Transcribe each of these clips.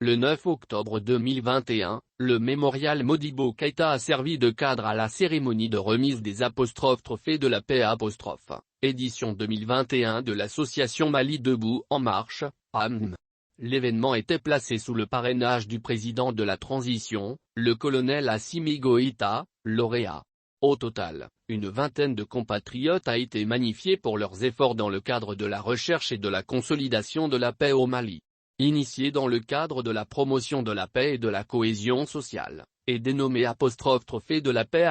Le 9 octobre 2021, le mémorial Modibo Keïta a servi de cadre à la cérémonie de remise des trophées de la paix édition 2021 de l'association Mali Debout en Marche, AMM. L'événement était placé sous le parrainage du président de la transition, le colonel Assimi Goïta, lauréat. Au total, une vingtaine de compatriotes a été magnifiée pour leurs efforts dans le cadre de la recherche et de la consolidation de la paix au Mali. Initiée dans le cadre de la promotion de la paix et de la cohésion sociale, et dénommée trophée de la paix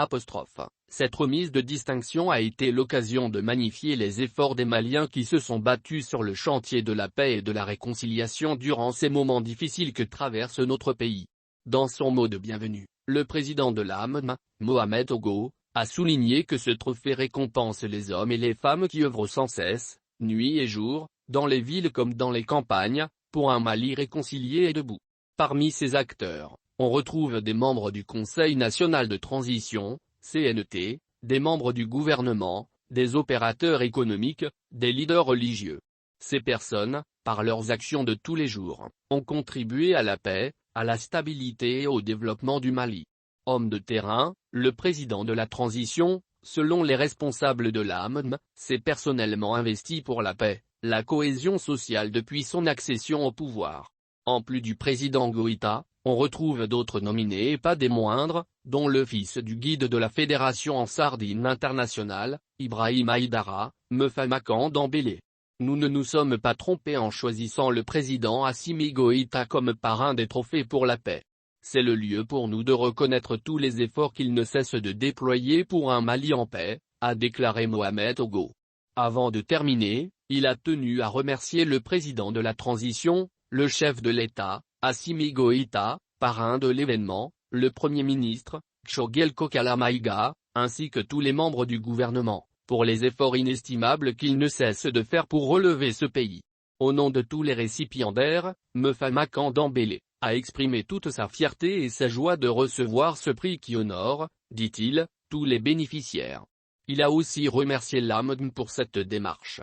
cette remise de distinction a été l'occasion de magnifier les efforts des Maliens qui se sont battus sur le chantier de la paix et de la réconciliation durant ces moments difficiles que traverse notre pays. Dans son mot de bienvenue, le président de l'AMM, Mohamed Ogo, a souligné que ce trophée récompense les hommes et les femmes qui œuvrent sans cesse, nuit et jour, dans les villes comme dans les campagnes, pour un Mali réconcilié et debout. Parmi ces acteurs, on retrouve des membres du Conseil national de transition, CNT, des membres du gouvernement, des opérateurs économiques, des leaders religieux. Ces personnes, par leurs actions de tous les jours, ont contribué à la paix, à la stabilité et au développement du Mali. Homme de terrain, le président de la transition, selon les responsables de l'AMM, s'est personnellement investi pour la paix, la cohésion sociale depuis son accession au pouvoir. En plus du président Goïta, on retrouve d'autres nominés et pas des moindres, dont le fils du guide de la Fédération en Sardine internationale, Ibrahim Aïdara, Mefamakan Dembélé. Nous ne nous sommes pas trompés en choisissant le président Assimi Goïta comme parrain des trophées pour la paix. C'est le lieu pour nous de reconnaître tous les efforts qu'il ne cesse de déployer pour un Mali en paix, a déclaré Mohamed Ogo. Avant de terminer, il a tenu à remercier le président de la transition, le chef de l'État, Assimi Goïta, parrain de l'événement, le Premier ministre, Tchogel Kokala Maïga, ainsi que tous les membres du gouvernement, pour les efforts inestimables qu'ils ne cessent de faire pour relever ce pays. Au nom de tous les récipiendaires, Mefamakan Dembélé a exprimé toute sa fierté et sa joie de recevoir ce prix qui honore, dit-il, tous les bénéficiaires. Il a aussi remercié l'AMM pour cette démarche.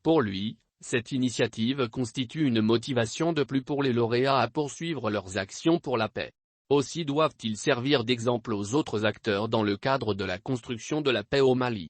Pour lui, cette initiative constitue une motivation de plus pour les lauréats à poursuivre leurs actions pour la paix. Aussi doivent-ils servir d'exemple aux autres acteurs dans le cadre de la construction de la paix au Mali.